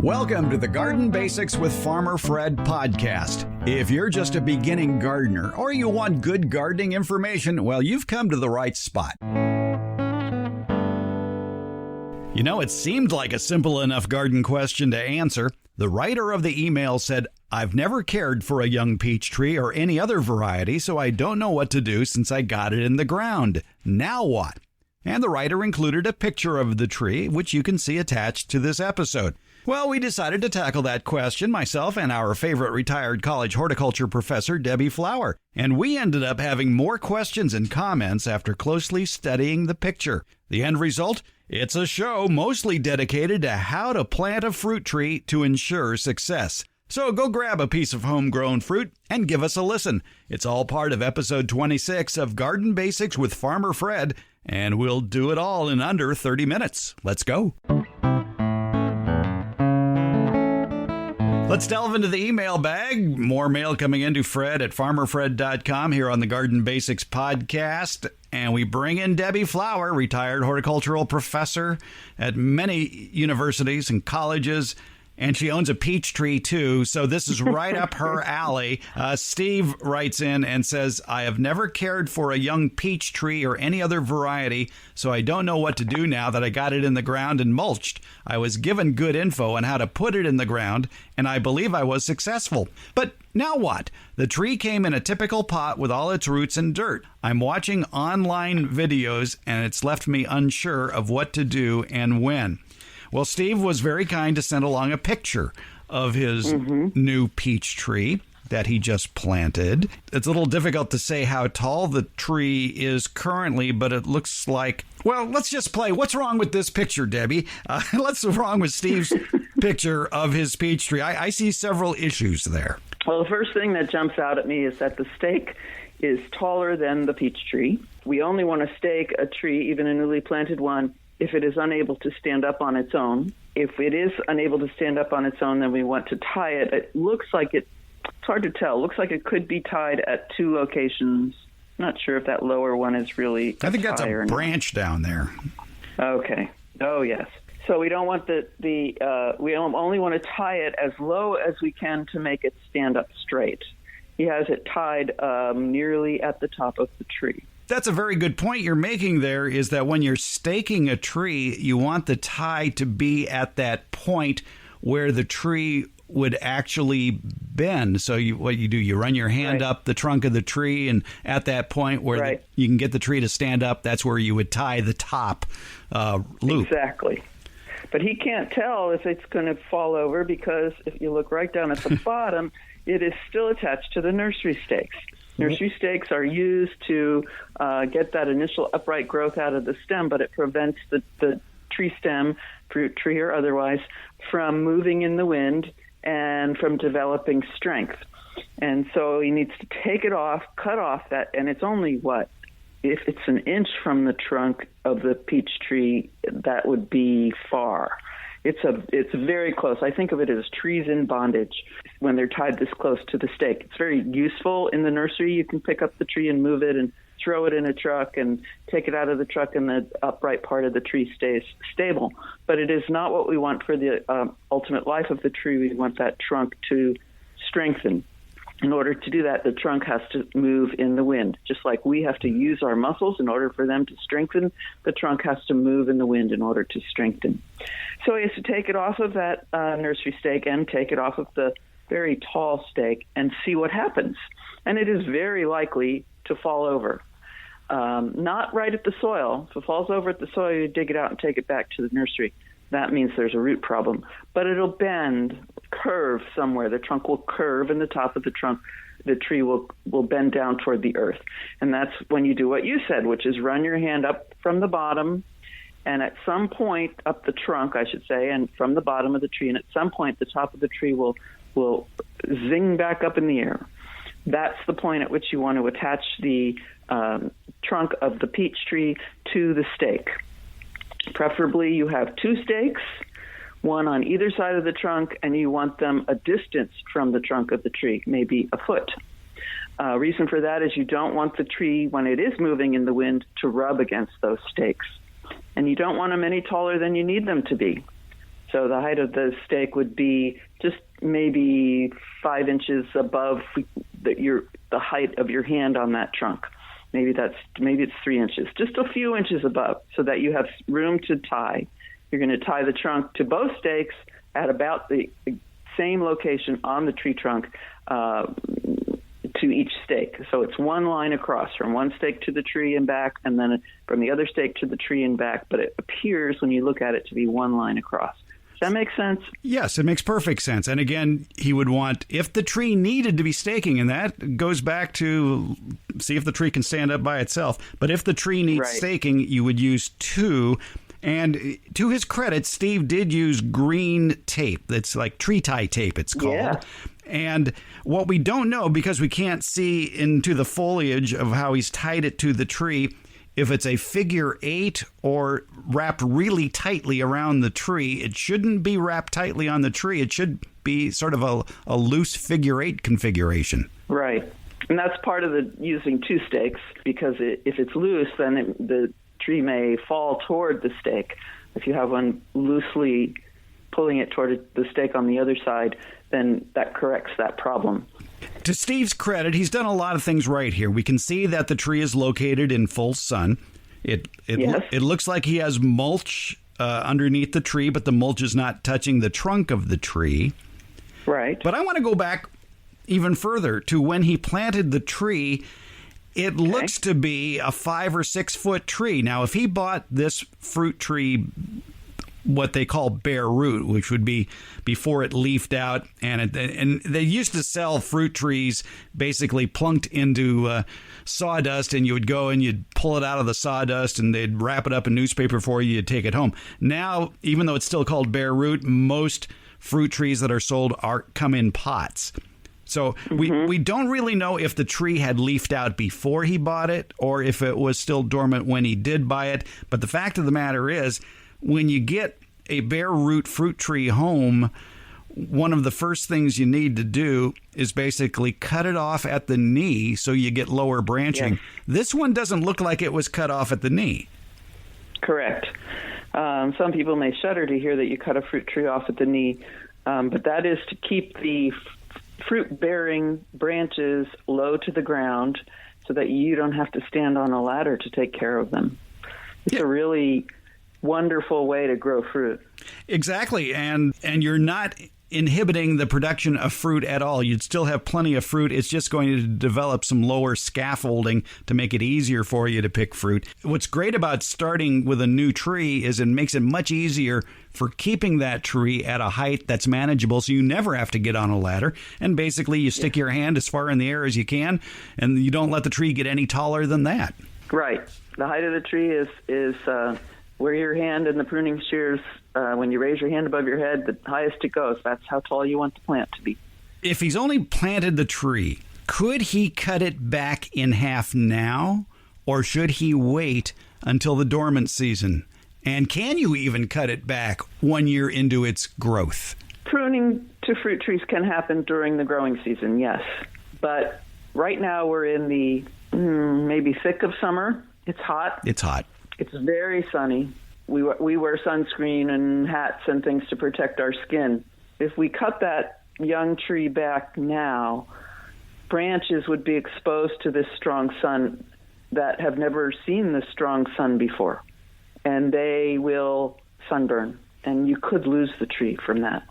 Welcome to the Garden Basics with Farmer Fred podcast. If you're just a beginning gardener or you want good gardening information, well, you've come to the right spot. You know, it seemed like a simple enough garden question to answer. The writer of the email said, "I've never cared for a young peach tree or any other variety, so I don't know what to do since I got it in the ground. Now what?" And the writer included a picture of the tree, which you can see attached to this episode. Well, we decided to tackle that question, myself and our favorite retired college horticulture professor, Debbie Flower. And we ended up having more questions and comments after closely studying the picture. The end result? It's a show mostly dedicated to how to plant a fruit tree to ensure success. So go grab a piece of homegrown fruit and give us a listen. It's all part of episode 26 of Garden Basics with Farmer Fred, and we'll do it all in under 30 minutes. Let's go. Let's delve into the email bag. More mail coming into Fred at farmerfred.com here on the Garden Basics podcast. And we bring in Debbie Flower, retired horticultural professor at many universities and colleges. And she owns a peach tree, too, so this is right up her alley. Steve writes in and says, "I have never cared for a young peach tree or any other variety, so I don't know what to do now that I got it in the ground and mulched. I was given good info on how to put it in the ground, and I believe I was successful. But now what? The tree came in a typical pot with all its roots and dirt. I'm watching online videos, and it's left me unsure of what to do and when." Well, Steve was very kind to send along a picture of his new peach tree that he just planted. It's a little difficult to say how tall the tree is currently, but it looks like, well, let's just play. What's wrong with this picture, Debbie? What's wrong with Steve's picture of his peach tree? I see several issues there. Well, the first thing that jumps out at me is that the stake is taller than the peach tree. We only want to stake a tree, even a newly planted one, if it is unable to stand up on its own. If it is unable to stand up on its own, then we want to tie it. It looks like it's hard to tell. It looks like it could be tied at two locations. Not sure if that lower one is really I think that's a branch down there. Okay. Oh, yes. So we don't want we only want to tie it as low as we can to make it stand up straight. He has it tied nearly at the top of the tree. That's a very good point you're making there, is that when you're staking a tree, you want the tie to be at that point where the tree would actually bend. So what you do, you run your hand up the trunk of the tree, and at that point where you can get the tree to stand up, that's where you would tie the top loop. Exactly. But he can't tell if it's going to fall over because if you look right down at the bottom, it is still attached to the nursery stakes. Nursery stakes are used to get that initial upright growth out of the stem, but it prevents the tree stem, fruit tree or otherwise, from moving in the wind and from developing strength. And so he needs to take it off, cut off that, and it's only if it's an inch from the trunk of the peach tree, that would be far. It's very close. I think of it as trees in bondage when they're tied this close to the stake. It's very useful in the nursery. You can pick up the tree and move it and throw it in a truck and take it out of the truck, and the upright part of the tree stays stable. But it is not what we want for the ultimate life of the tree. We want that trunk to strengthen. In order to do that, the trunk has to move in the wind. Just like we have to use our muscles in order for them to strengthen, the trunk has to move in the wind in order to strengthen. So he has to take it off of that nursery stake and take it off of the very tall stake and see what happens. And it is very likely to fall over. Not right at the soil. If it falls over at the soil, you dig it out and take it back to the nursery. That means there's a root problem. But it'll bend, curve somewhere. The trunk will curve, and the top of the trunk, the tree will bend down toward the earth. And that's when you do what you said, which is run your hand up from the bottom, and at some point up the trunk, I should say, and from the bottom of the tree, and at some point the top of the tree will zing back up in the air. That's the point at which you want to attach the trunk of the peach tree to the stake. Preferably you have two stakes, one on either side of the trunk, and you want them a distance from the trunk of the tree, maybe a foot. Reason for that is you don't want the tree, when it is moving in the wind, to rub against those stakes. And you don't want them any taller than you need them to be. So the height of the stake would be just maybe 5 inches above the height of your hand on that trunk. Maybe it's 3 inches, just a few inches above, so that you have room to tie. You're going to tie the trunk to both stakes at about the same location on the tree trunk to each stake. So it's one line across from one stake to the tree and back, and then from the other stake to the tree and back. But it appears when you look at it to be one line across. Does that make sense? Yes, it makes perfect sense. And again, he would want, if the tree needed to be staking, and that goes back to see if the tree can stand up by itself. But if the tree needs staking, you would use 2. And to his credit, Steve did use green tape. That's like tree tie tape, it's called. Yeah. And what we don't know, because we can't see into the foliage of how he's tied it to the tree, if it's a figure 8 or wrapped really tightly around the tree. It shouldn't be wrapped tightly on the tree. It should be sort of a loose figure 8 configuration. Right. And that's part of the using 2 stakes, because if it's loose, then the tree may fall toward the stake. If you have one loosely pulling it toward the stake on the other side, then that corrects that problem. To Steve's credit, he's done a lot of things right here. We can see that the tree is located in full sun. It looks like he has mulch underneath the tree, but the mulch is not touching the trunk of the tree. Right. But I want to go back even further to when he planted the tree. It looks to be a 5 or 6 foot tree. Now, if he bought this fruit tree, what they call bare root, which would be before it leafed out, and they used to sell fruit trees basically plunked into sawdust, and you would go and you'd pull it out of the sawdust, and they'd wrap it up in newspaper for you. You'd take it home. Now, even though it's still called bare root, most fruit trees that are sold come in pots. So we don't really know if the tree had leafed out before he bought it or if it was still dormant when he did buy it. But the fact of the matter is, when you get a bare root fruit tree home, one of the first things you need to do is basically cut it off at the knee so you get lower branching. Yes. This one doesn't look like it was cut off at the knee. Correct. Some people may shudder to hear that you cut a fruit tree off at the knee, but that is to keep the fruit-bearing branches low to the ground so that you don't have to stand on a ladder to take care of them. It's a really wonderful way to grow fruit. Exactly, and you're not inhibiting the production of fruit at all. You'd still have plenty of fruit. It's just going to develop some lower scaffolding to make it easier for you to pick fruit. What's great about starting with a new tree is it makes it much easier for keeping that tree at a height that's manageable, so you never have to get on a ladder. And basically, you stick your hand as far in the air as you can, and you don't let the tree get any taller than that. Right. The height of the tree is where your hand and the pruning shears, when you raise your hand above your head, the highest it goes. That's how tall you want the plant to be. If he's only planted the tree, could he cut it back in half now, or should he wait until the dormant season? And can you even cut it back 1 year into its growth? Pruning to fruit trees can happen during the growing season, yes. But right now we're in the maybe thick of summer. It's hot. It's hot. It's very sunny. We wear sunscreen and hats and things to protect our skin. If we cut that young tree back now, branches would be exposed to this strong sun that have never seen this strong sun before, and they will sunburn, and you could lose the tree from that.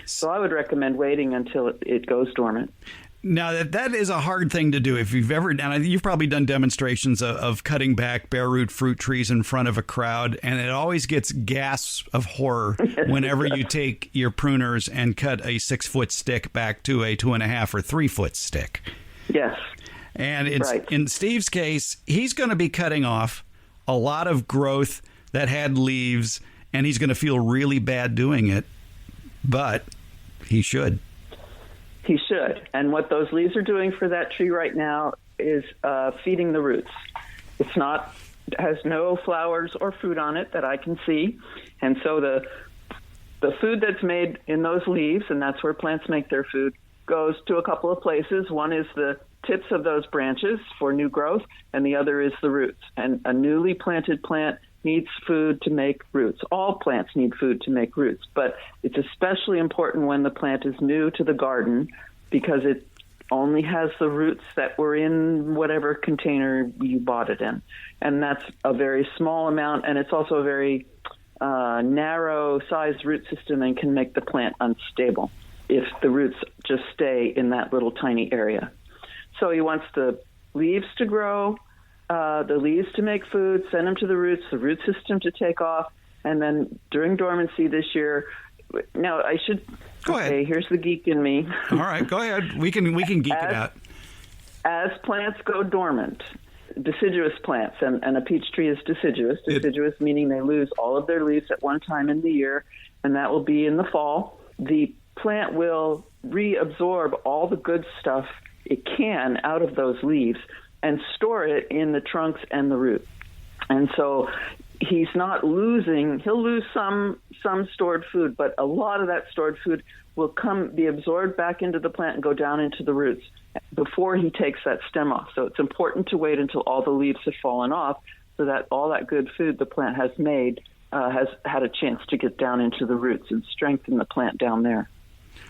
So I would recommend waiting until it goes dormant. Now, that is a hard thing to do. If you've ever done, you've probably done demonstrations of cutting back bare root fruit trees in front of a crowd, and it always gets gasps of horror whenever you take your pruners and cut a 6 foot stick back to a 2.5 or 3 foot stick. Yes. And in Steve's case, he's going to be cutting off a lot of growth that had leaves, and he's going to feel really bad doing it, but he should. He should. And what those leaves are doing for that tree right now is feeding the roots. It has no flowers or fruit on it that I can see. And so the food that's made in those leaves, and that's where plants make their food, goes to a couple of places. One is the tips of those branches for new growth, and the other is the roots. And a newly planted plant needs food to make roots. All plants need food to make roots, but it's especially important when the plant is new to the garden because it only has the roots that were in whatever container you bought it in. And that's a very small amount, and it's also a very narrow-sized root system and can make the plant unstable if the roots just stay in that little tiny area. So he wants the leaves to grow, the leaves to make food, send them to the root system to take off, and then during dormancy this year. Now, I should go ahead. Okay, here's the geek in me. All right, go ahead. We can geek it out. As plants go dormant, deciduous plants, and a peach tree is deciduous. Deciduous meaning they lose all of their leaves at one time in the year, and that will be in the fall. The plant will reabsorb all the good stuff it can out of those leaves and store it in the trunks and the root. And so he's not losing, he'll lose some stored food, but a lot of that stored food will be absorbed back into the plant and go down into the roots before he takes that stem off. So it's important to wait until all the leaves have fallen off so that all that good food the plant has made has had a chance to get down into the roots and strengthen the plant down there.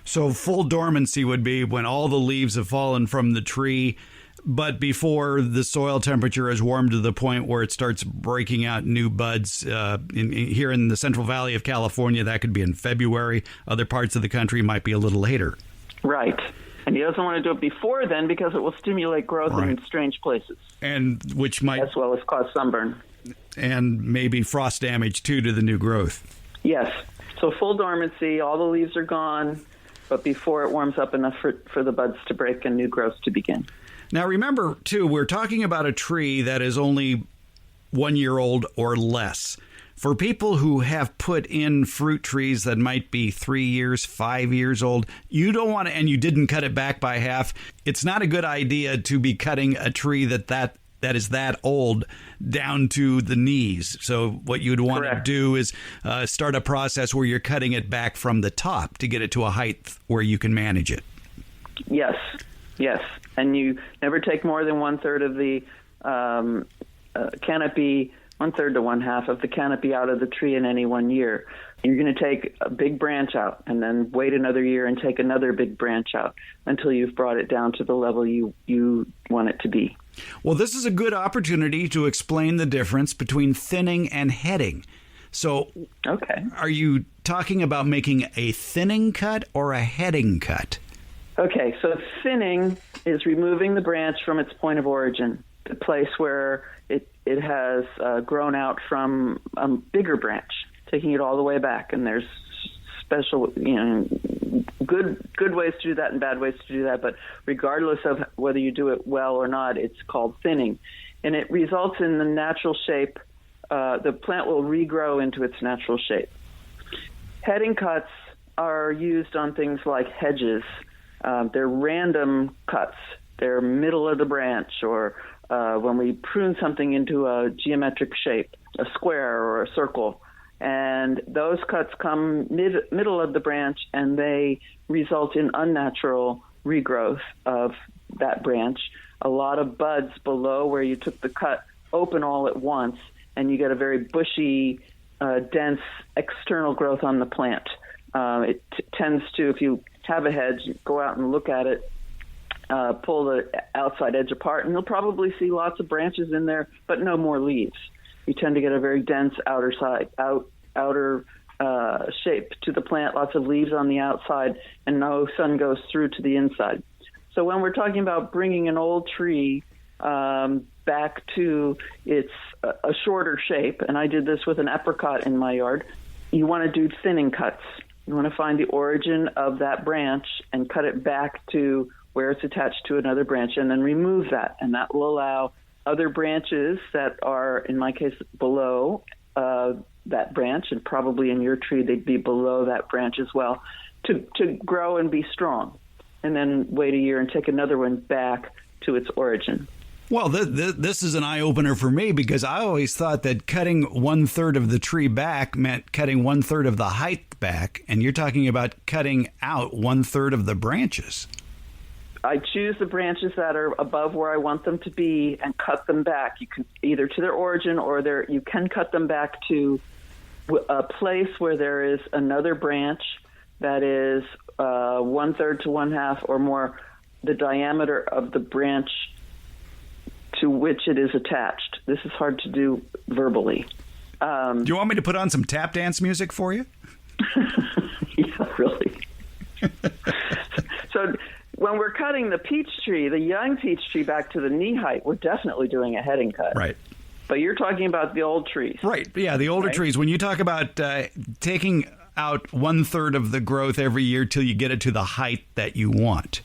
So full dormancy would be when all the leaves have fallen from the tree, but before the soil temperature is warmed to the point where it starts breaking out new buds. Here in the Central Valley of California, that could be in February. Other parts of the country might be a little later. Right. And he doesn't want to do it before then because it will stimulate growth in strange places. And which might... as well as cause sunburn. And maybe frost damage, too, to the new growth. Yes. So full dormancy, all the leaves are gone, but before it warms up enough for the buds to break and new growth to begin. Now, remember, too, we're talking about a tree that is only 1 year old or less. For people who have put in fruit trees that might be 3 years, 5 years old, you don't want to, and you didn't cut it back by half, it's not a good idea to be cutting a tree that is that old down to the knees. So what you'd want to do is start a process where you're cutting it back from the top to get it to a height where you can manage it. Yes. And you never take more than 1/3 of the canopy, 1/3 to 1/2 of the canopy out of the tree in any 1 year. You're going to take a big branch out and then wait another year and take another big branch out until you've brought it down to the level you want it to be. Well, this is a good opportunity to explain the difference between thinning and heading. So, Are you talking about making a thinning cut or a heading cut? Okay, so thinning is removing the branch from its point of origin, the place where it has grown out from a bigger branch, taking it all the way back. And there's special, good ways to do that and bad ways to do that. But regardless of whether you do it well or not, it's called thinning. And it results in the natural shape. The plant will regrow into its natural shape. Heading cuts are used on things like hedges. They're random cuts. They're middle of the branch, or when we prune something into a geometric shape, a square or a circle. And those cuts come middle of the branch, and they result in unnatural regrowth of that branch. A lot of buds below where you took the cut open all at once, and you get a very bushy, dense external growth on the plant. It tends to, if you have a hedge, go out and look at it, pull the outside edge apart, and you'll probably see lots of branches in there, but no more leaves. You tend to get a very dense outer shape to the plant, lots of leaves on the outside, and no sun goes through to the inside. So when we're talking about bringing an old tree back to its a shorter shape, and I did this with an apricot in my yard, you want to do thinning cuts. You want to find the origin of that branch and cut it back to where it's attached to another branch, and then remove that. And that will allow other branches that are, in my case, below that branch, and probably in your tree they'd be below that branch as well, to grow and be strong. And then wait a year and take another one back to its origin. Well, this is an eye-opener for me, because I always thought that cutting 1/3 of the tree back meant cutting 1/3 of the height back, and you're talking about cutting out 1/3 of the branches. I choose the branches that are above where I want them to be and cut them back. You can either to their origin or you can cut them back to a place where there is another branch that is 1/3 to 1/2 or more the diameter of the branch to which it is attached. This is hard to do verbally. Do you want me to put on some tap dance music for you? Yeah, really. So when we're cutting the peach tree, the young peach tree back to the knee height, we're definitely doing a heading cut. Right. But you're talking about the old trees. Right. Yeah, the older trees. When you talk about taking out 1/3 of the growth every year till you get it to the height that you want,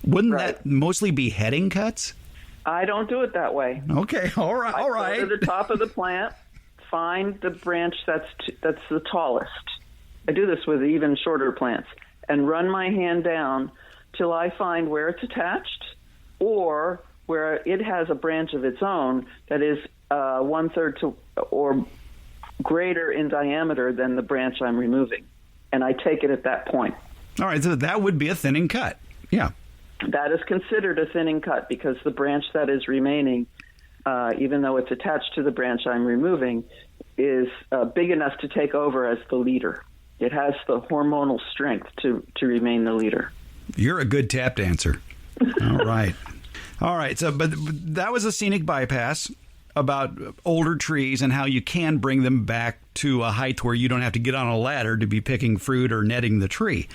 wouldn't that mostly be heading cuts? I don't do it that way. Okay. All right. All right. I go to the top of the plant, find the branch that's the tallest. I do this with even shorter plants and run my hand down till I find where it's attached or where it has a branch of its own that is 1/3 to or greater in diameter than the branch I'm removing. And I take it at that point. All right. So that would be a thinning cut. Yeah. That is considered a thinning cut because the branch that is remaining, even though it's attached to the branch I'm removing, is big enough to take over as the leader. It has the hormonal strength to remain the leader. You're a good tap dancer. All right. All right. So, but that was a scenic bypass about older trees and how you can bring them back to a height where you don't have to get on a ladder to be picking fruit or netting the tree.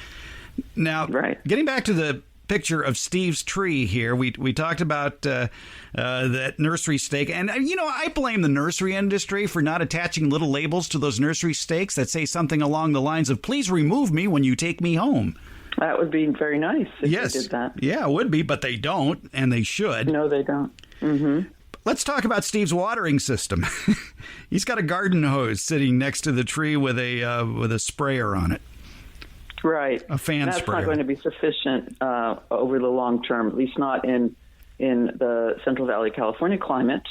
Now, getting back to the picture of Steve's tree here, we talked about that nursery stake. And, I blame the nursery industry for not attaching little labels to those nursery stakes that say something along the lines of, please remove me when you take me home. That would be very nice if they did that. Yeah, it would be, but they don't, and they should. No, they don't. Mm-hmm. Let's talk about Steve's watering system. He's got a garden hose sitting next to the tree with a sprayer on it. Right. A fan sprayer. That's not going to be sufficient over the long term, at least not in the Central Valley, California climate.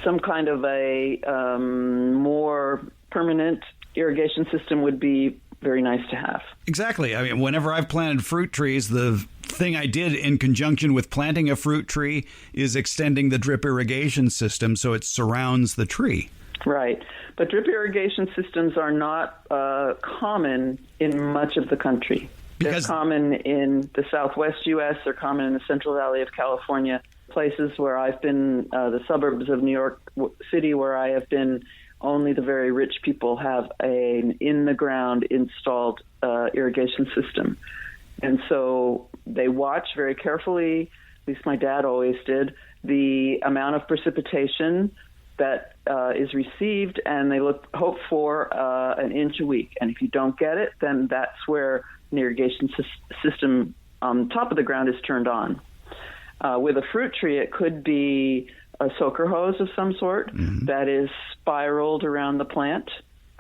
Some kind of a more permanent irrigation system would be very nice to have. Exactly. I mean, whenever I've planted fruit trees, the thing I did in conjunction with planting a fruit tree is extending the drip irrigation system so it surrounds the tree. Right. But drip irrigation systems are not common in much of the country. They're common in the southwest U.S. They're common in the Central Valley of California, places where I've been, the suburbs of New York City where I have been. Only the very rich people have an in-the-ground installed irrigation system. And so they watch very carefully, at least my dad always did, the amount of precipitation that is received, and they hope for an inch a week. And if you don't get it, then that's where an irrigation system on top of the ground is turned on. With a fruit tree, it could be a soaker hose of some sort that is spiraled around the plant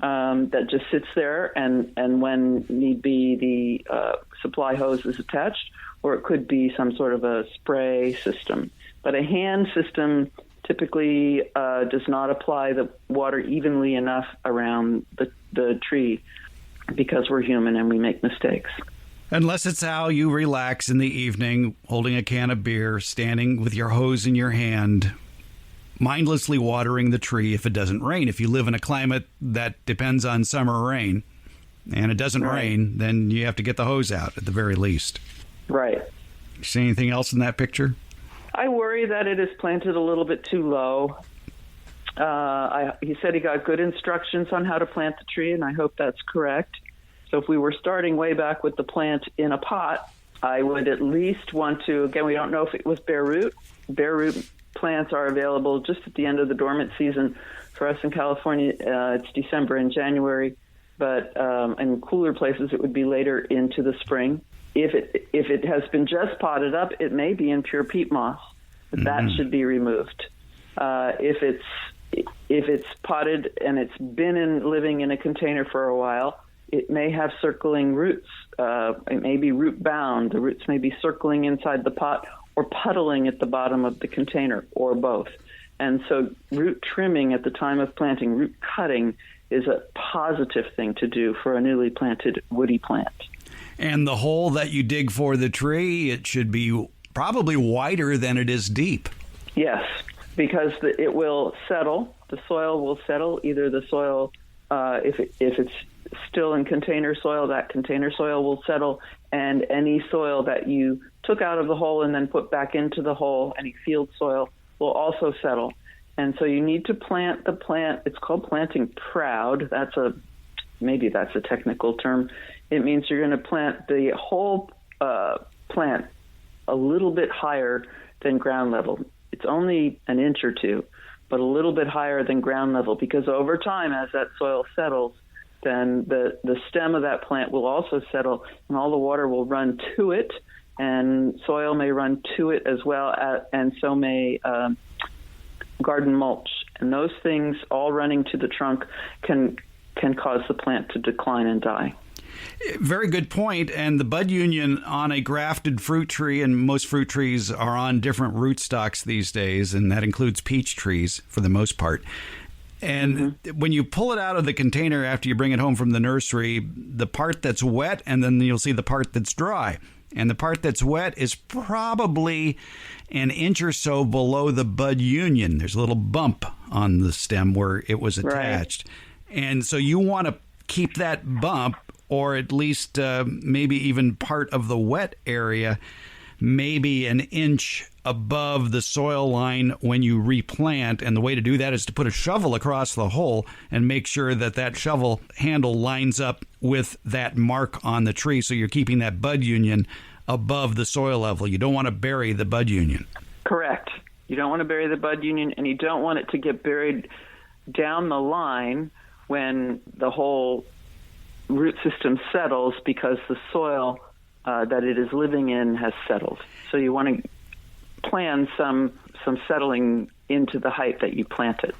that just sits there, and when need be, the supply hose is attached, or it could be some sort of a spray system. But a hand system typically does not apply the water evenly enough around the tree because we're human and we make mistakes. Unless it's how you relax in the evening, holding a can of beer, standing with your hose in your hand, mindlessly watering the tree if it doesn't rain. If you live in a climate that depends on summer rain and it doesn't rain, then you have to get the hose out at the very least. Right. You see anything else in that picture? I worry that it is planted a little bit too low. He said he got good instructions on how to plant the tree, and I hope that's correct. So if we were starting way back with the plant in a pot, I would at least want to, again, we don't know if it was bare root. Bare root plants are available just at the end of the dormant season. For us in California, it's December and January, but in cooler places it would be later into the spring. If it has been just potted up, it may be in pure peat moss. That should be removed. If it's potted and it's been living in a container for a while, it may have circling roots. It may be root bound. The roots may be circling inside the pot or puddling at the bottom of the container, or both. And so root trimming at the time of planting, root cutting, is a positive thing to do for a newly planted woody plant. And the hole that you dig for the tree, it should be probably wider than it is deep. Yes, because it will settle. The soil will settle. Either the soil, if it's still in container soil, that container soil will settle, and any soil that you took out of the hole and then put back into the hole, any field soil, will also settle. And so you need to plant the plant. It's called planting proud. Maybe that's a technical term. It means you're going to plant the whole plant a little bit higher than ground level. It's only an inch or two, but a little bit higher than ground level, because over time, as that soil settles, then the stem of that plant will also settle, and all the water will run to it, and soil may run to it as well, and so may garden mulch. And those things all running to the trunk can cause the plant to decline and die. Very good point. And the bud union on a grafted fruit tree, and most fruit trees are on different rootstocks these days, and that includes peach trees for the most part. And when you pull it out of the container after you bring it home from the nursery, the part that's wet, and then you'll see the part that's dry. And the part that's wet is probably an inch or so below the bud union. There's a little bump on the stem where it was attached. Right. And so you want to keep that bump, or at least maybe even part of the wet area, maybe an inch above the soil line when you replant. And the way to do that is to put a shovel across the hole and make sure that that shovel handle lines up with that mark on the tree, so you're keeping that bud union above the soil level. You don't want to bury the bud union. Correct. You don't want to bury the bud union, and you don't want it to get buried down the line when the whole root system settles, because the soil that it is living in has settled. So you want to plan some settling into the height that you planted.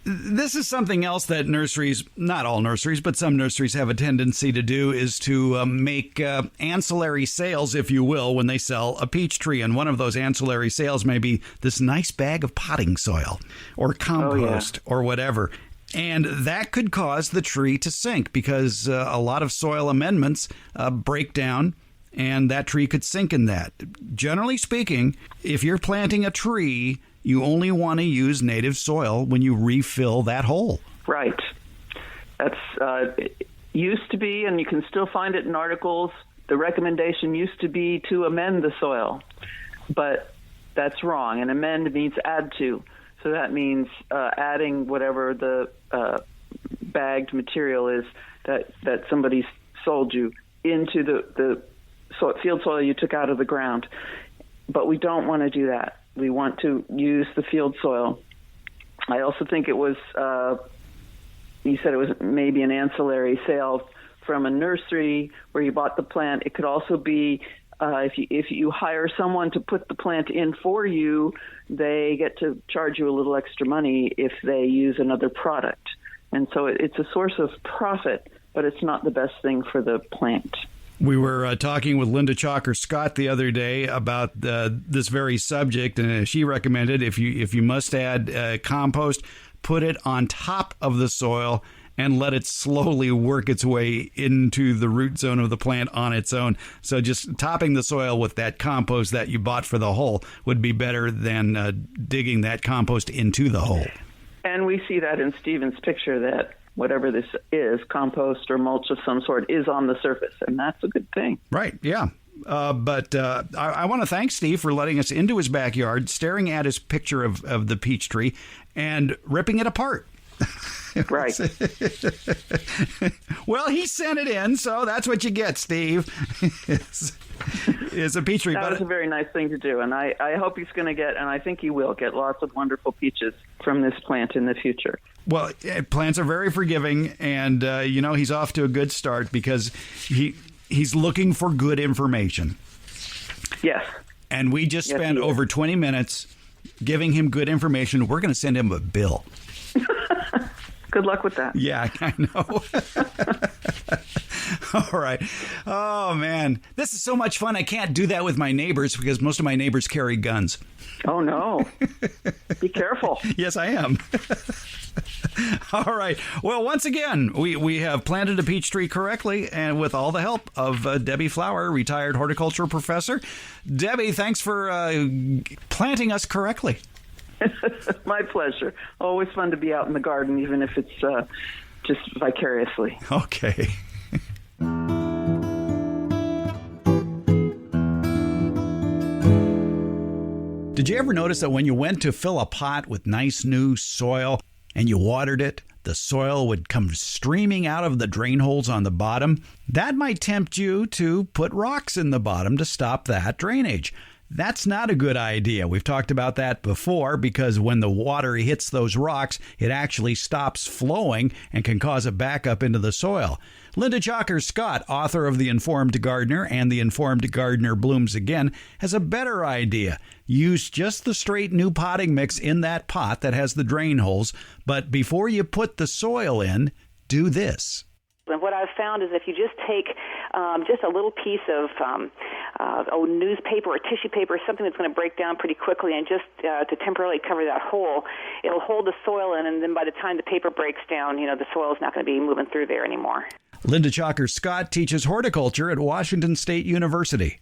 This is something else that nurseries, not all nurseries, but some nurseries have a tendency to do, is to make ancillary sales, if you will, when they sell a peach tree. And one of those ancillary sales may be this nice bag of potting soil or compost or whatever. And that could cause the tree to sink, because a lot of soil amendments break down, and that tree could sink in that. Generally speaking, if you're planting a tree, you only want to use native soil when you refill that hole. Right. That's it used to be, and you can still find it in articles. The recommendation used to be to amend the soil, but that's wrong. And amend means add to. So that means adding whatever the bagged material is that somebody sold you into the field soil you took out of the ground. But we don't want to do that. We want to use the field soil. I also think it was, you said it was maybe an ancillary sale from a nursery where you bought the plant. It could also be if you hire someone to put the plant in for you, they get to charge you a little extra money if they use another product. And so it's a source of profit, but it's not the best thing for the plant. We were talking with Linda Chalker-Scott the other day about this very subject, and she recommended if you must add compost, put it on top of the soil and let it slowly work its way into the root zone of the plant on its own. So just topping the soil with that compost that you bought for the hole would be better than digging that compost into the hole. And we see that in Stephen's picture, that whatever this is, compost or mulch of some sort, is on the surface, and that's a good thing. Right, yeah. But I want to thank Steve for letting us into his backyard, staring at his picture of the peach tree, and ripping it apart. Right. Well, he sent it in, so that's what you get, Steve. Is a peach tree. That was a very nice thing to do, and I hope he's going to get, and I think he will get, lots of wonderful peaches from this plant in the future. Well, plants are very forgiving, and he's off to a good start because he's looking for good information. Yes. And we just spent over 20 minutes giving him good information. We're going to send him a bill. Good luck with that. Yeah, I know. All right. Oh, man. This is so much fun. I can't do that with my neighbors because most of my neighbors carry guns. Oh, no. Be careful. Yes, I am. All right. Well, once again, we have planted a peach tree correctly, and with all the help of Debbie Flower, retired horticultural professor. Debbie, thanks for planting us correctly. My pleasure. Always fun to be out in the garden, even if it's just vicariously. Okay. Did you ever notice that when you went to fill a pot with nice new soil and you watered it, the soil would come streaming out of the drain holes on the bottom? That might tempt you to put rocks in the bottom to stop that drainage. That's not a good idea. We've talked about that before, because when the water hits those rocks, it actually stops flowing and can cause a backup into the soil. Linda Chalker-Scott, author of The Informed Gardener and The Informed Gardener Blooms Again, has a better idea. Use just the straight new potting mix in that pot that has the drain holes, but before you put the soil in, do this. And what I've found is if you just take just a little piece of newspaper or tissue paper, something that's going to break down pretty quickly, and just to temporarily cover that hole, it'll hold the soil in, and then by the time the paper breaks down, the soil is not going to be moving through there anymore. Linda Chalker-Scott teaches horticulture at Washington State University.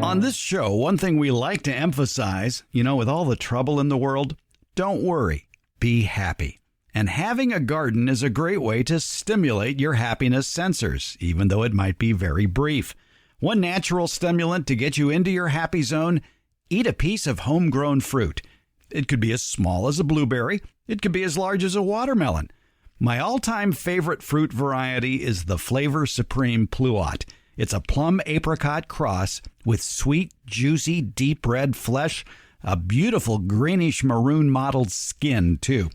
On this show, one thing we like to emphasize, with all the trouble in the world, don't worry, be happy. And having a garden is a great way to stimulate your happiness sensors, even though it might be very brief. One natural stimulant to get you into your happy zone: eat a piece of homegrown fruit. It could be as small as a blueberry. It could be as large as a watermelon. My all-time favorite fruit variety is the Flavor Supreme Pluot. It's a plum apricot cross with sweet, juicy, deep red flesh, a beautiful greenish maroon mottled skin, too.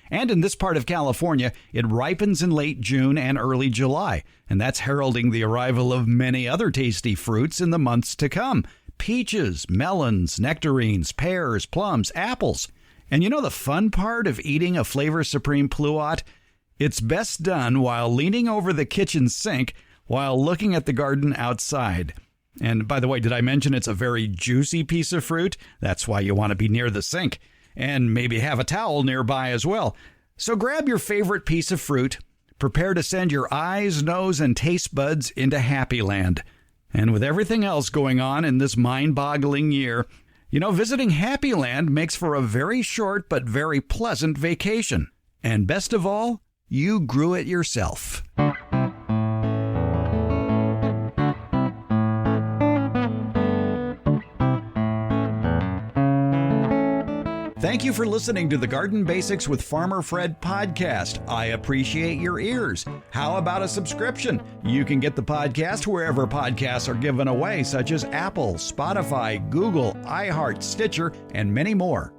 And in this part of California, it ripens in late June and early July, and that's heralding the arrival of many other tasty fruits in the months to come: peaches, melons, nectarines, pears, plums, apples. And the fun part of eating a Flavor Supreme Pluot? It's best done while leaning over the kitchen sink while looking at the garden outside. And by the way, did I mention it's a very juicy piece of fruit? That's why you want to be near the sink. And maybe have a towel nearby as well. So grab your favorite piece of fruit, prepare to send your eyes, nose, and taste buds into Happy Land. And with everything else going on in this mind-boggling year, visiting Happy Land makes for a very short but very pleasant vacation. And best of all, you grew it yourself. Thank you for listening to the Garden Basics with Farmer Fred podcast. I appreciate your ears. How about a subscription? You can get the podcast wherever podcasts are given away, such as Apple, Spotify, Google, iHeart, Stitcher, and many more.